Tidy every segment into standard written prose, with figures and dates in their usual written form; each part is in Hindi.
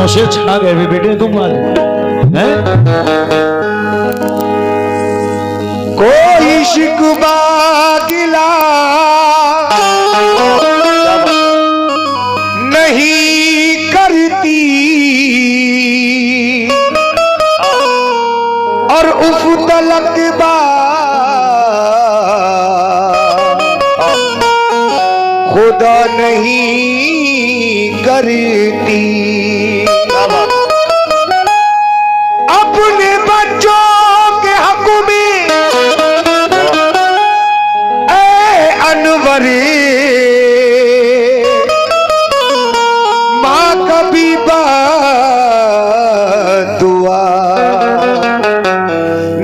से छा गए भी बेटे तुम आज हैं? कोई शिकवा गिला नहीं करती और उफ तलक खुदा नहीं करती। अपने बच्चों के हक में ए अनवरे माँ कभी दुआ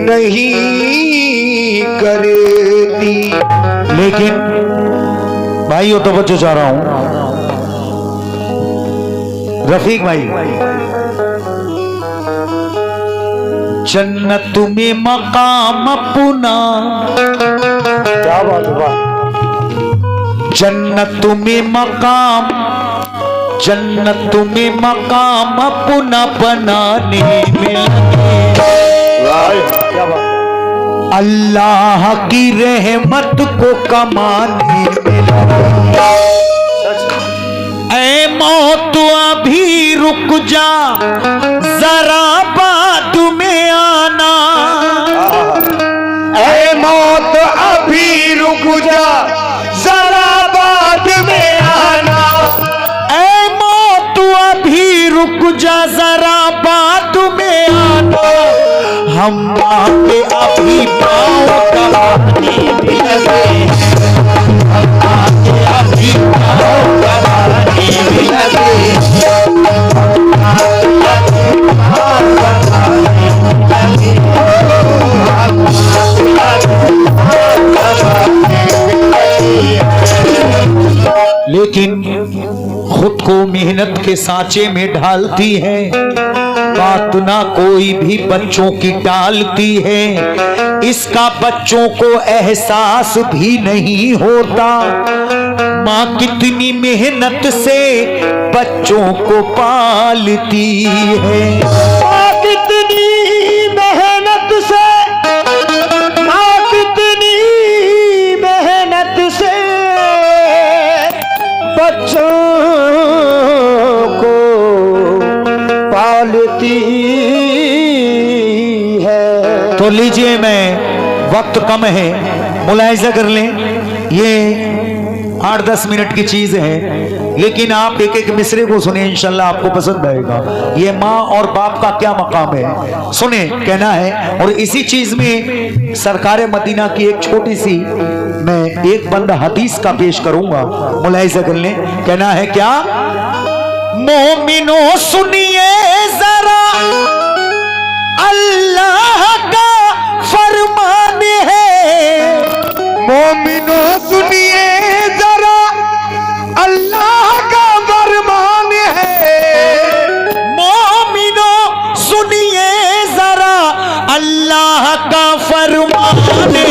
नहीं करती। लेकिन भाई वो तो बच्चों चाह रहा हूं रफीक भाई, जन्नत में मकाम अपना, क्या बात है, जन्नत में मकाम, जन्नत में मकाम अपना बनाने में लगे, क्या बात। अल्लाह की रहमत को कमाने में लगे। ऐ मौत अभी रुक जा जरा बाद में आना, ऐ मौत अभी रुक जा जरा बाद में आना, ऐ मौत अभी रुक जा जरा बाद में आना, हम आपके अभी पाँव कमाने में लगे, हम आपके अभी पाँव कमाने में लगे, लेकिन खुद को मेहनत के सांचे में ढालती है, बात ना कोई भी बच्चों की टालती है, इसका बच्चों को एहसास भी नहीं होता, माँ कितनी मेहनत से बच्चों को पालती है, माँ कितनी मेहनत से, माँ कितनी मेहनत से बच्चों को पालती है। तो लीजिए, मैं वक्त कम है, मुलाहिजा कर लें, ये 8-10 मिनट की चीज है, लेकिन आप एक एक मिसरे को सुने, इंशाल्लाह आपको पसंद आएगा। ये माँ और बाप का क्या मकाम है, सुने, कहना है। और इसी चीज में सरकार मदीना की एक छोटी सी मैं एक बंद हदीस का पेश करूंगा, मुलाहिजा कर लें, कहना है क्या, मोमिनो सुनिए जरा अल्लाह का फरमान है, मोमिनो सुनिए जरा अल्लाह का फरमान है, मोमिनो सुनिए जरा अल्लाह का फरमान है,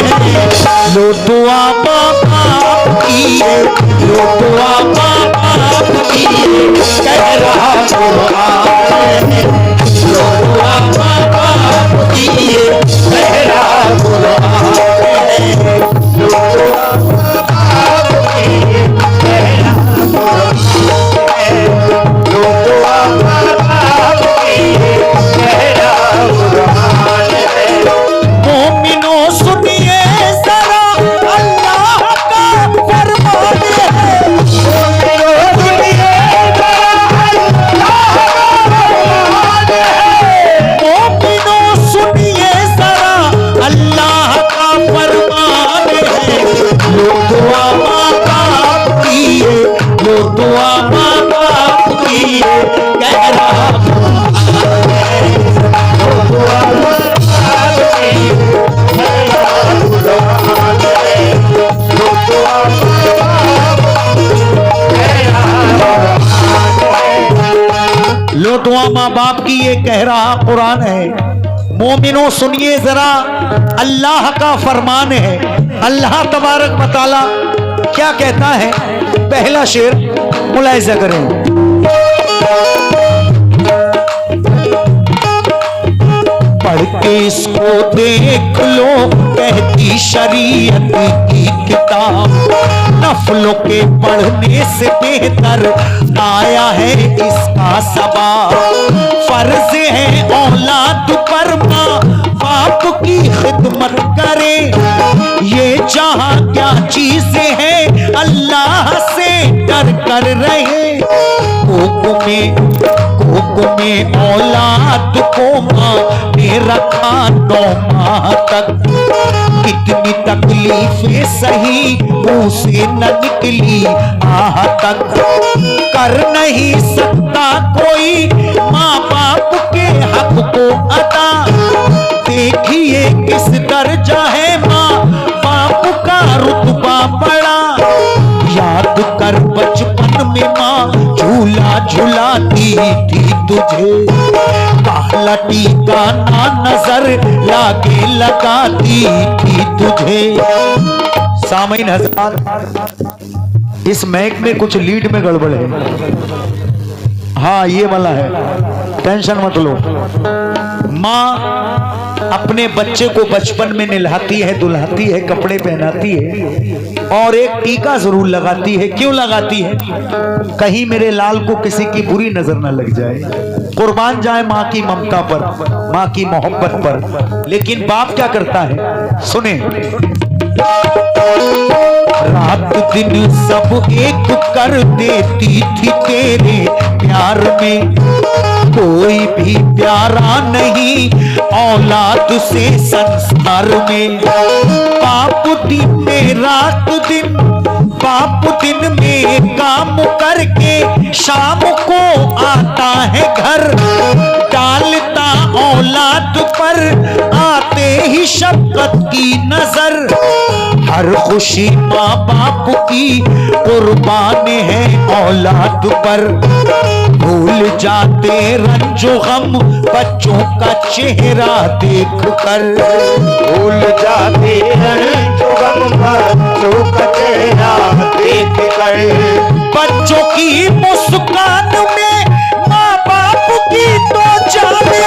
लो दुआ बाप की, लो दुआ बाप की, कह रहा कुरान, लो दुआ बाप की, कह रहा कुरान, लो दुआ बाप की, कह रहा कुरान, लो दुआ बाप की, कह रहा कुरान। मोमिनो सुनिए जरा अल्लाह का फरमान है, मोमिनो सुनिए जरा अल्लाह का फरमान है, मोमिनो सुनिए जरा अल्लाह का फरमान है, लो दुआ माँ बाप की, लो दुआ माँ बाप की, कह रहा कुरान है, लो दुआ माँ बाप की, कह रहा कुरान है, लो दुआ माँ बाप की, कह रहा कुरान है, लो दुआ माँ बाप की, ये कह रहा कुरान है। मोमिनो सुनिए जरा अल्लाह का फरमान है। अल्लाह तबारक व तआला क्या कहता है, पहला शेर मुलाहिजा करें, पढ़ के इसको देख लो, कहती शरीयत की किताब। नफलों के पढ़ने से बेहतर आया है इसका सवाब। फर्ज है औलाद पर माँ बाप की खिदमत करे, ये जहां क्या चीजें हैं अल्लाह से डर कर रहे। कोक में औलाद को माँ ने रखा 9 माह तक। कितनी तकलीफें सही मुंह से न निकली आह तक। कर नहीं सकता कोई माँ बाप के हक को अदा। देखिए किस दर्जा है माँ बाप का रुतबा बड़ा। याद कर बचपन में माँ झूला झुलाती थी तुझे, काला टीका ना नजर लागे लगाती थी तुझे। सामीन हज़रात, इस मैक में कुछ लीड में गड़बड़ है। हाँ ये वाला है, टेंशन मत लो। माँ अपने बच्चे को बचपन में नहलाती है, दुल्हाती है, कपड़े पहनाती है और एक टीका जरूर लगाती है। क्यों लगाती है? कहीं मेरे लाल को किसी की बुरी नजर न लग जाए, कुर्बान जाए माँ की ममता पर, माँ की मोहब्बत पर। लेकिन बाप क्या करता है, सुने। रात दिन सब एक कर देती थी तेरे प्यार में, कोई भी प्यारा नहीं औलाद से संसार में। बाप दिन में रात दिन, बाप दिन में काम करके शाम को आता है घर। डालता औलाद पर आते ही शफ़क़त की नजर। हर खुशी माँ बाप की कुर्बान है औलाद पर। भूल जाते रंजो गम बच्चों का चेहरा देख कर। भूल जाते रंजो गम बच्चों का चेहरा देख कर। बच्चों की मुस्कान में माँ बाप की तो जान है।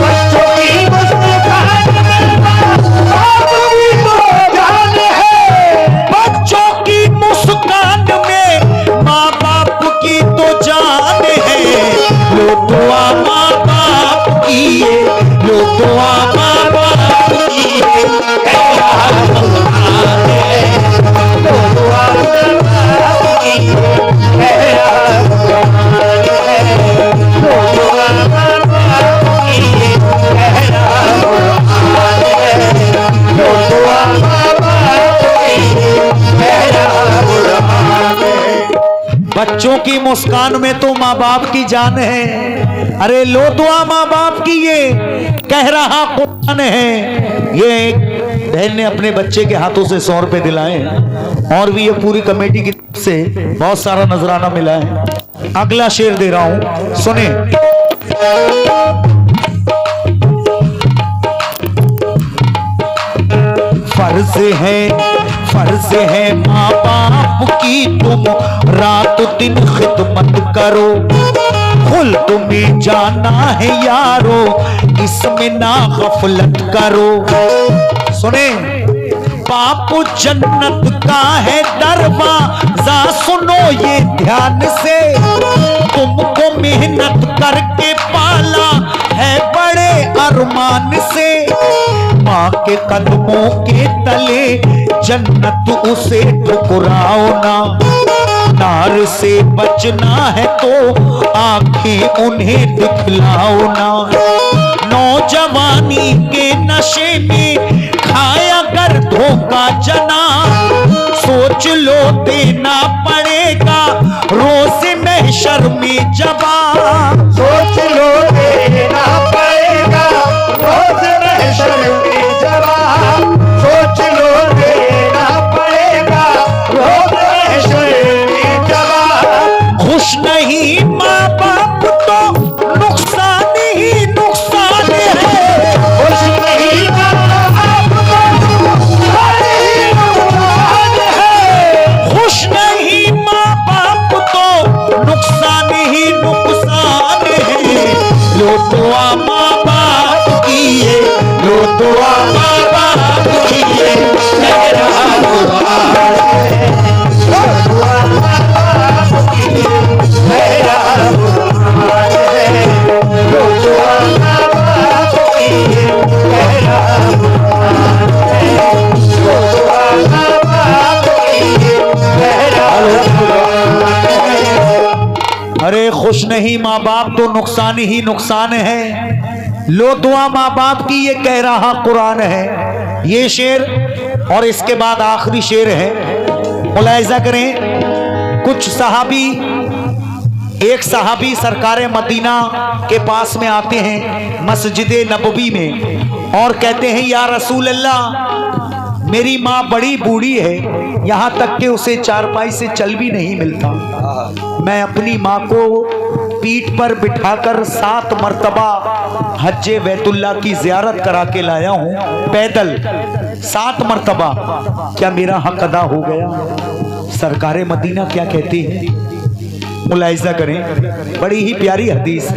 बच्चों की मुस्कान में माँ बाप की तो जान है। बच्चों की मुस्कान में माँ बाप की तो जान है। लो दुआ माँ बाप की, लो दुआ माँ बाप की। बच्चों की मुस्कान में तो माँ बाप की जान है। अरे लो दुआ माँ बाप की, ये कह रहा कुरान है। ये बहन ने अपने बच्चे के हाथों से 100 रुपए दिलाए और भी ये पूरी कमेटी की तरफ से बहुत सारा नजराना मिला है। अगला शेर दे रहा हूं, सुने। फर्ज है माँ बाप की तुम रात दिन खिदमत करो। खुल तुम्हें जाना है यारो, इसमें ना गफलत करो। सुने, बाप जन्नत का है दरवाजा, सुनो ये ध्यान से। तुमको मेहनत करके पाला है बड़े अरमान से। माँ के कदमों के तले जन्नत उसे ठुकराओ ना। नार से बचना है तो आंखें उन्हें दिखलाओ ना। नौजवानी के नशे में खाया कर धोखा जना। सोच लो देना पड़ेगा रोज महशर में जवाब। सोच लो देना पड़ेगा रोज महशर में जवाब। सोच लो देना पड़ेगा रोज महशर में जवाब। खुश नहीं माँ बाप तो नुकसान ही नुकसान है। खुश नहीं माँ बाप तो नुकसान ही नुकसान है। खुश नहीं माँ बाप तो नुकसान ही नुकसान अरे खुश नहीं माँ बाप तो नुकसान ही नुकसान है, लो दुआ माँ बाप की, ये कह रहा कुरान है। ये शेर और इसके बाद आखिरी शेर है, मुलाहिजा करें। कुछ सहाबी, एक सहाबी सरकार मदीना के पास में आते हैं मस्जिद नबवी में और कहते हैं या रसूल अल्लाह, मेरी माँ बड़ी बूढ़ी है, यहाँ तक कि उसे चारपाई से चल भी नहीं मिलता। मैं अपनी माँ को पीठ पर बिठाकर 7 मर्तबा हज्जे बैतुल्ला की जियारत करा के लाया हूँ पैदल, 7 मर्तबा। क्या मेरा हक अदा हो गया? सरकारे मदीना क्या कहती है, मुलाहिजा करें। बड़ी ही प्यारी हदीस,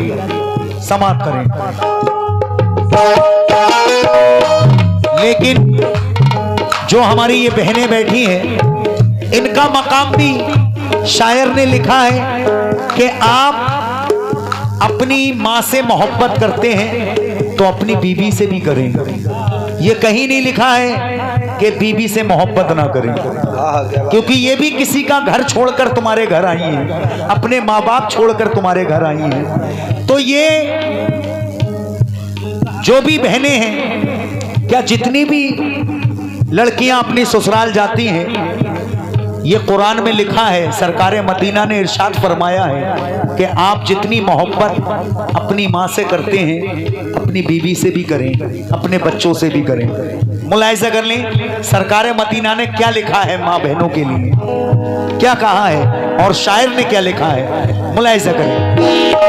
समाप्त करें। लेकिन जो हमारी ये बहनें बैठी हैं, इनका मकाम भी शायर ने लिखा है कि आप अपनी माँ से मोहब्बत करते हैं तो अपनी बीवी से भी करें। ये कहीं नहीं लिखा है कि बीवी से मोहब्बत ना करें, क्योंकि ये भी किसी का घर छोड़कर तुम्हारे घर आई हैं, अपने माँ बाप छोड़कर तुम्हारे घर आई हैं। तो ये जो भी बहनें हैं, क्या जितनी भी लड़कियां अपनी ससुराल जाती हैं, ये कुरान में लिखा है, सरकारे मदीना ने इरशाद फरमाया है कि आप जितनी मोहब्बत अपनी माँ से करते हैं, अपनी बीवी से भी करें, अपने बच्चों से भी करें। मुलाहिजा कर लें सरकारे मदीना ने क्या लिखा है माँ बहनों के लिए, क्या कहा है और शायर ने क्या लिखा है, मुलाहिजा करें।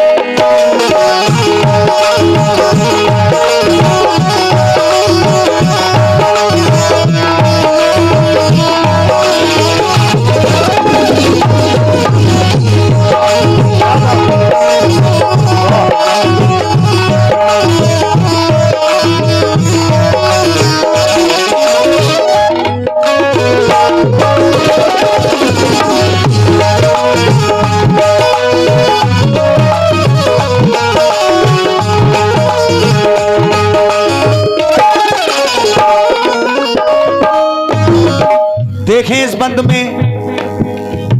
देखें इस बंद में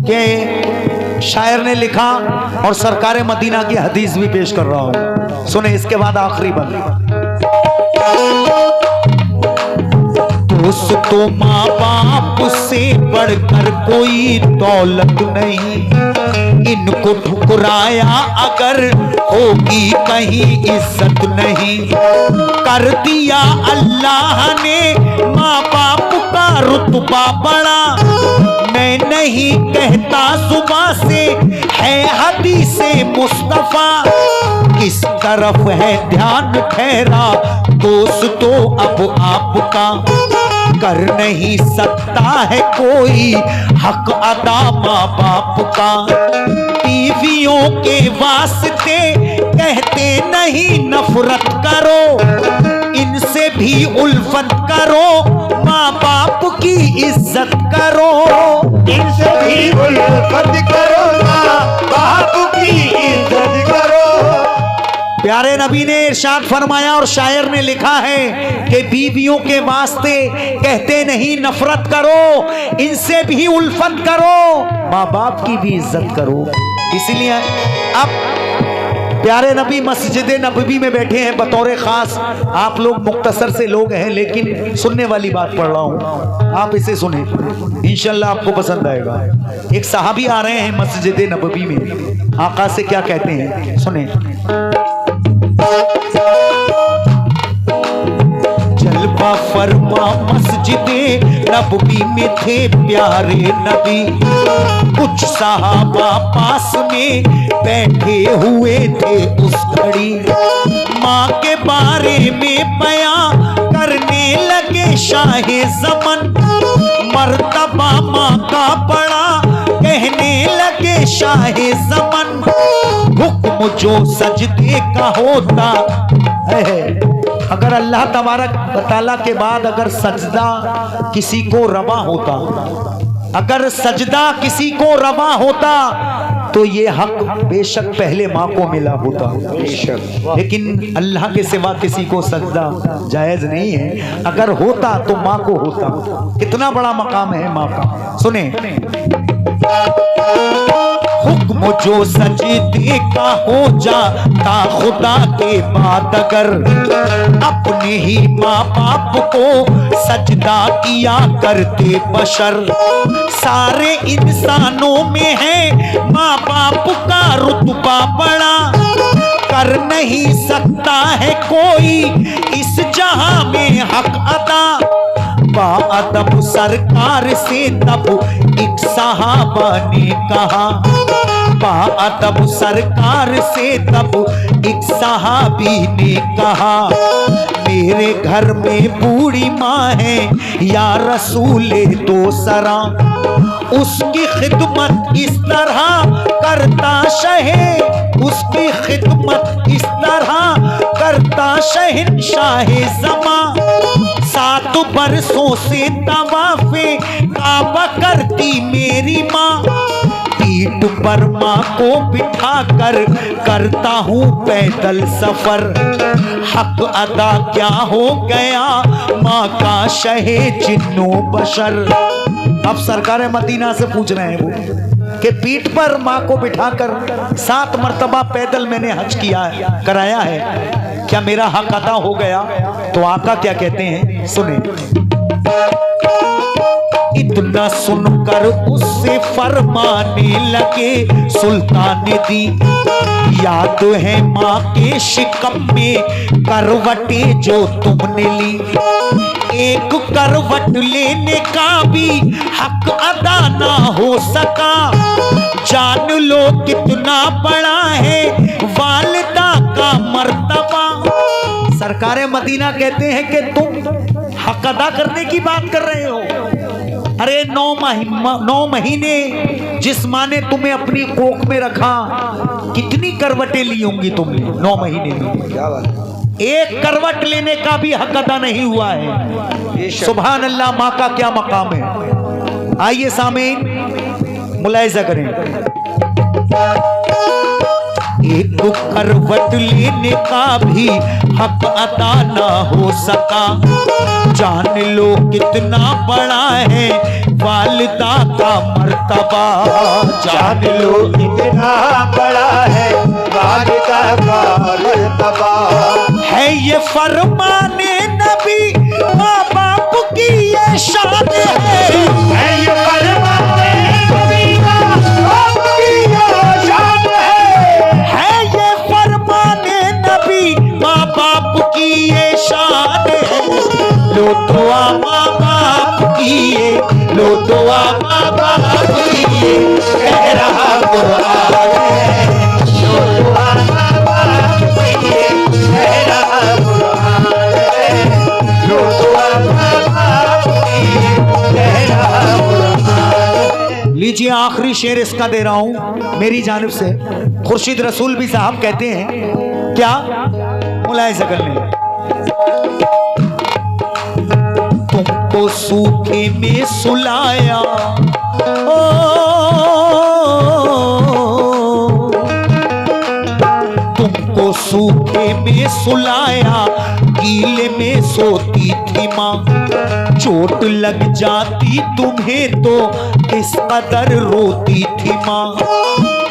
कि शायर ने लिखा और सरकारे मदीना की हदीस भी पेश कर रहा हूं, सुने इसके बाद आखिरी बंद। दोस्तों माँ बाप से बढ़कर कोई दौलत नहीं, इनको ठुकराया अगर होगी कहीं इज्जत नहीं। कर दिया अल्लाह ने माँ बाप का रुतबा बड़ा, मैं नहीं कहता सुबह से है हदीसे मुस्तफा। किस तरफ है ध्यान ठहरा दोस्तों अब आपका, कर नहीं सकता है कोई हक अदा माँ बाप का। बीवियों के वास्ते कहते नहीं नफरत करो, इनसे भी उल्फत करो, माँ बाप की इज्जत करो, इनसे भी उल्फत करो, माँ बाप की इज्जत करो। प्यारे नबी ने इरशाद फरमाया और शायर ने लिखा है कि बीवियों के वास्ते कहते नहीं नफरत करो, इनसे भी उल्फत करो, माँ बाप की भी इज्जत करो। इसलिए अब प्यारे नबी मस्जिद नबवी में बैठे हैं बतौर खास, आप लोग मुख्तसर से लोग हैं लेकिन सुनने वाली बात पढ़ रहा हूँ, आप इसे सुने, इंशाल्लाह आपको पसंद आएगा। एक सहाबी आ रहे हैं मस्जिद नबवी में, आका से क्या कहते हैं सुने। जलवा फरमा मस्जिदे नबवी में थे प्यारे नबी, कुछ सहाबा पास में बैठे हुए थे उस घड़ी। माँ के बारे में बयां करने लगे शाहे ज़मन, मर्तबा माँ का बड़ा कहने लगे शाहे ज़मन। हुक्म जो सजदे का होता है, अगर अल्लाह तबारक व तआला के बाद अगर सजदा किसी को रवा होता, अगर सजदा किसी को रवा होता तो ये हक बेशक पहले माँ को मिला होता, लेकिन अल्लाह के सिवा किसी को सजदा जायज नहीं है। अगर होता तो माँ को होता। कितना बड़ा मकाम है माँ का, सुने। हुक्म जो सजदे का हो जाता खुदा के बाद अगर अपने ही माँ बाप को सजदा किया करते बशर। सारे इंसानों में है माँ बाप का रुतबा बड़ा, कर नहीं सकता है कोई इस जहां में हक अदा। बाअदब सरकार से तब एक सहाबा ने कहा, बाअदब सरकार से तब एक सहाबी ने कहा, मेरे घर में बूढ़ी माँ है या रसूले दो सरा, उसकी खिदमत इस तरह करता शहे, उसकी खिदमत इस तरह करता शहंशाहे ज़मा। 7 बरसों से तवाफ़े काबा करती मेरी माँ, पीठ पर माँ को बिठा कर करता हूँ पैदल सफर। हक अदा क्या हो गया माँ का शहे जिन्नो बशर। अब सरकार मदीना से पूछ रहे हैं वो कि पीठ पर माँ को बिठाकर 7 मर्तबा पैदल मैंने हज किया है, कराया है, क्या मेरा हक अदा हो गया? तो आका क्या कहते हैं सुने। इतना सुनकर उससे फरमाने लगे सुल्तान दी, याद है माँ के शिकम में करवटे जो तुमने ली, एक करवट लेने का भी हक अदा ना हो सका। जान लो कितना बड़ा है वालिदा का मर्तबा। सरकारे मदीना कहते हैं कि तुम हक अदा करने की बात कर रहे हो। अरे 9 महीने जिस माँ ने तुम्हें अपनी कोख में रखा, कितनी करवटें ली होंगी तुमने 9 महीने में? क्या बात, एक करवट लेने का भी हक अदा नहीं हुआ है। सुभान अल्लाह, माँ का क्या मकाम है। आइए सामीन मुलाहिजा करें। एक करवट लेने का भी हक अदा ना हो सका। जान लो कितना बड़ा है वालिदा का मर्तबा। जान लो कितना बड़ा है वालिदा का मर्तबा। है ये फरमाने नबी माँ बाप की ये शान है ये फरमाने नबी माँ बाप की ये शान है ये फरमाने नबी माँ बाप की ये शान है। लो दुआ माँ बाप की ये, लो दुआ माँ बाप की ये, कह रहा कुरान है। लो दुआ माँ बाप की ये, कह रहा कुरान है। लो दुआ माँ बाप की ये, कह रहा कुरान है। लीजिए आखिरी शेर इसका दे रहा हूं मेरी जानिब से। खुर्शीद रसूल भी साहब कहते हैं क्या, मुलाहिजा कर लें। तुमको सूखे में सुलाया, ओ तुमको सूखे में सुलाया, गीले में सोती थी माँ। चोट लग जाती तुम्हें तो किस कदर रोती थी माँ।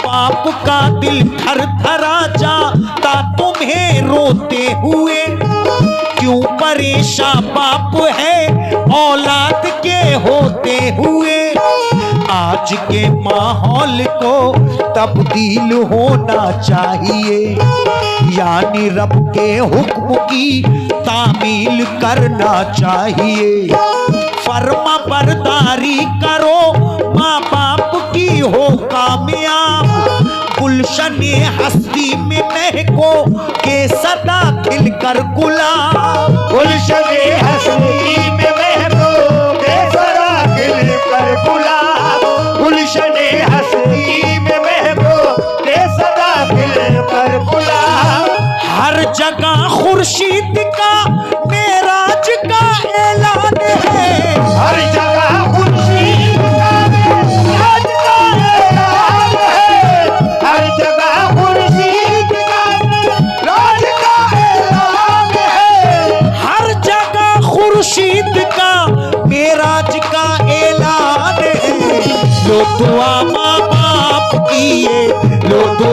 बाप का दिल थर थरा जाता तुम्हें रोते हुए। क्यों परेशान बाप है औलाद के होते हुए। आज के माहौल को तब्दील होना चाहिए, यानी रब के हुक्म की तामील करना चाहिए। फर्मा बरदारी करो माँ बाप की हो कामयाब। गुलशने हस्ती में महको के सदा खिलकर गुलाब। गुलशने हस्ती में महको के सदा खिलकर गुलाब। गुलशने हस्ती में महको के सदा खिलकर गुलाब। हर जगह खुर्शीद का मेराज का ऐलान है। हर जगह खुर्शीद का मेराज का ऐलान है। हर जगह खुर्शीद का मेराज का ऐलान है। हर जगह खुर्शीद का मेराज का ऐलान है। लो दुआ माँ बाप की लुत्वा